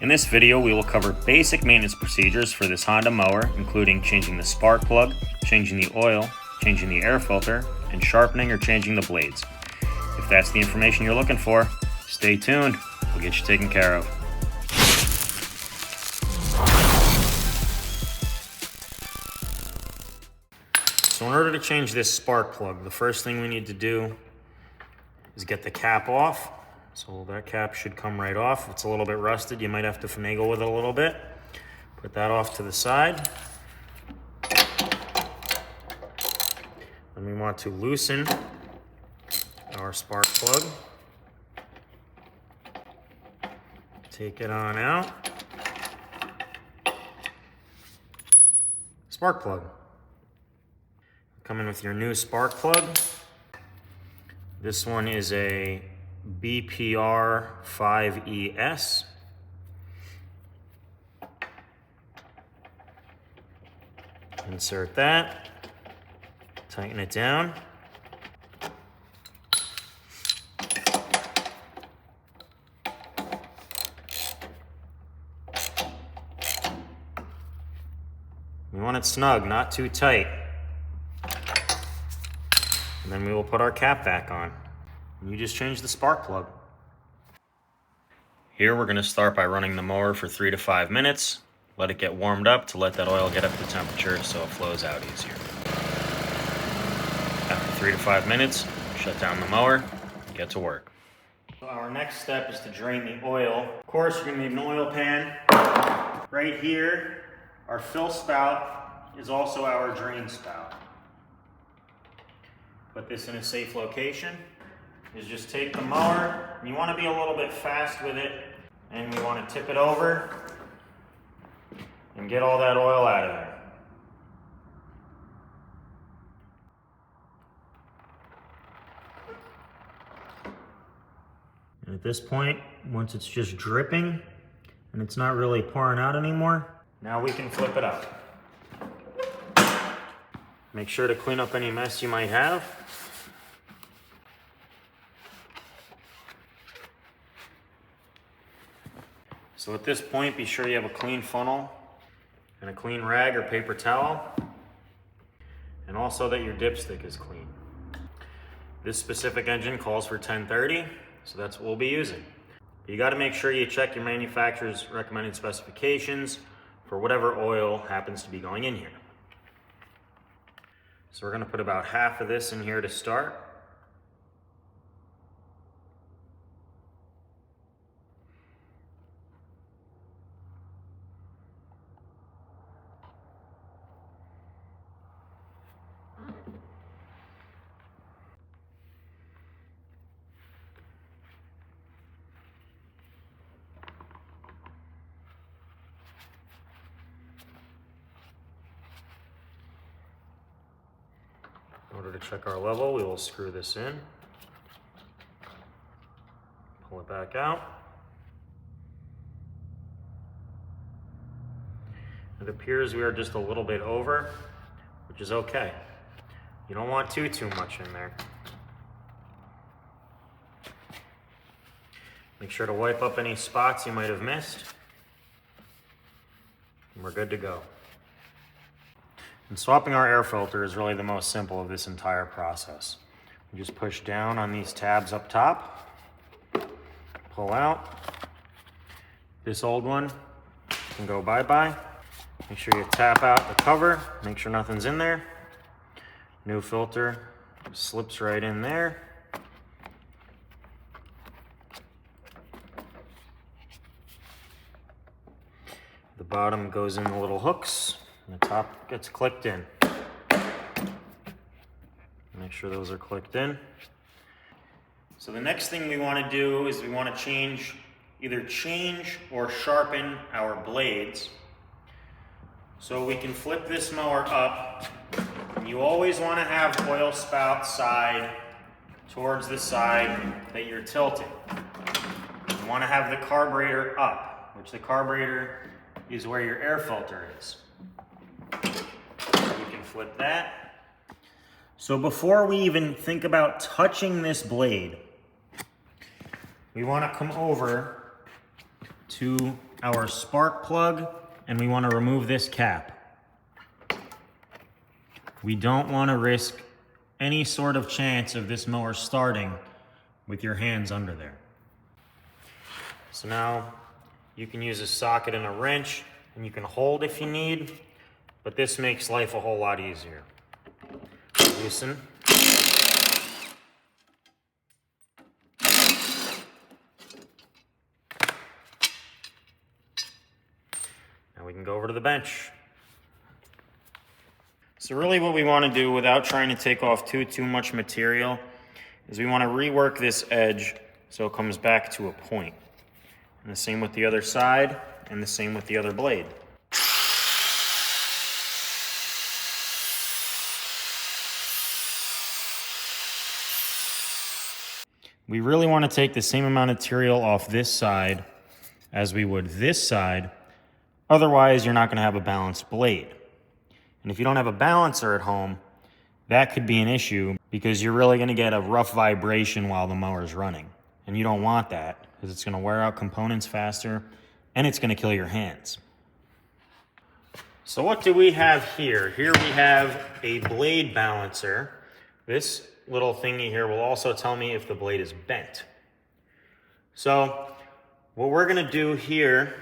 In this video, we will cover basic maintenance procedures for this Honda mower, including changing the spark plug, changing the oil, changing the air filter, and sharpening or changing the blades. If that's the information you're looking for, stay tuned. We'll get you taken care of. So in order to change this spark plug, the first thing we need to do is get the cap off. So that cap should come right off. If it's a little bit rusted, you might have to finagle with it a little bit. Put that off to the side. Then we want to loosen our spark plug. Take it on out. Spark plug. Come in with your new spark plug. This one is a BPR 5ES. Insert that, tighten it down. We want it snug, not too tight. And then we will put our cap back on. And you just change the spark plug. Here we're going to start by running the mower for 3 to 5 minutes. Let it get warmed up to let that oil get up to temperature so it flows out easier. After 3 to 5 minutes, shut down the mower and get to work. So our next step is to drain the oil. Of course, you're going to need an oil pan. Right here, our fill spout is also our drain spout. Put this in a safe location. Is just take the mower, and you want to be a little bit fast with it, and we want to tip it over and get all that oil out of there. And at this point, once it's just dripping and it's not really pouring out anymore, now we can flip it up. Make sure to clean up any mess you might have. So at this point, be sure you have a clean funnel and a clean rag or paper towel, and also that your dipstick is clean. This specific engine calls for 1030, so that's what we'll be using. But you got to make sure you check your manufacturer's recommended specifications for whatever oil happens to be going in here. So we're going to put about half of this in here to start. In order to check our level, we will screw this in, pull it back out. It appears we are just a little bit over, which is okay. You don't want too much in there. Make sure to wipe up any spots you might have missed, and we're good to go. And swapping our air filter is really the most simple of this entire process. We just push down on these tabs up top, pull out. This old one can go bye-bye. Make sure you tap out the cover, make sure nothing's in there. New filter slips right in there. The bottom goes in the little hooks. And the top gets clicked in. Make sure those are clicked in. So the next thing we want to do is we want to either change or sharpen our blades. So we can flip this mower up. You always want to have oil spout side towards the side that you're tilting. You want to have the carburetor up, which the carburetor is where your air filter is. You can flip that. So before we even think about touching this blade, we want to come over to our spark plug and we want to remove this cap. We don't want to risk any sort of chance of this mower starting with your hands under there. So now you can use a socket and a wrench, and you can hold if you need, but this makes life a whole lot easier. Loosen. Now we can go over to the bench. So really what we want to do without trying to take off too much material is we want to rework this edge so it comes back to a point. And the same with the other side, and the same with the other blade. We really want to take the same amount of material off this side as we would this side, otherwise you're not going to have a balanced blade. And if you don't have a balancer at home, that could be an issue because you're really going to get a rough vibration while the mower's running. And you don't want that because it's going to wear out components faster and it's going to kill your hands. So what do we have here? Here we have a blade balancer. This little thingy here will also tell me if the blade is bent. So what we're going to do here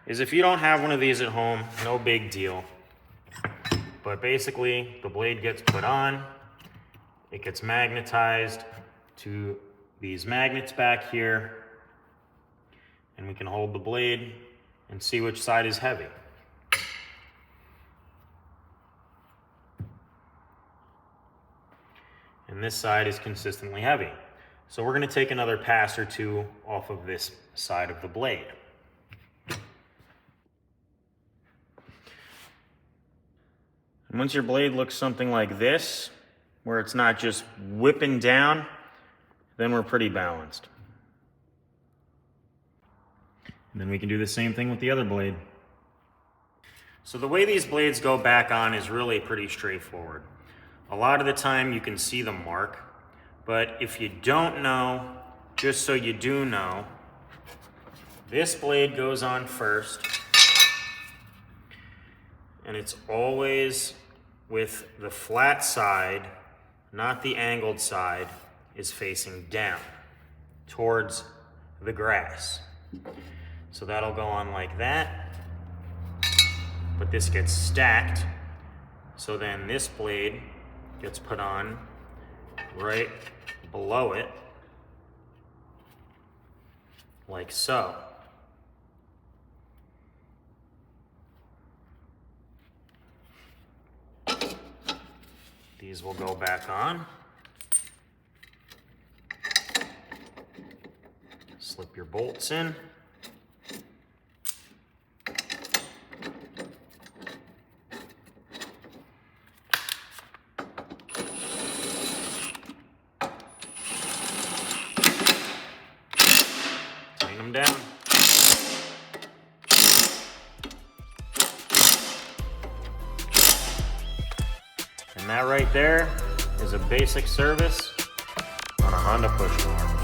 is, if you don't have one of these at home, no big deal. But basically the blade gets put on, it gets magnetized to these magnets back here, and we can hold the blade and see which side is heavy. And this side is consistently heavy. So we're going to take another pass or two off of this side of the blade. And once your blade looks something like this, where it's not just whipping down, then we're pretty balanced. And then we can do the same thing with the other blade. So the way these blades go back on is really pretty straightforward. A lot of the time you can see the mark, but if you don't know, just so you do know, this blade goes on first, and it's always with the flat side, not the angled side, is facing down towards the grass. So that'll go on like that, but this gets stacked, so then this blade gets put on right below it, like so. These will go back on. Slip your bolts in. Tighten them down. And that right there is a basic service on a Honda push mower.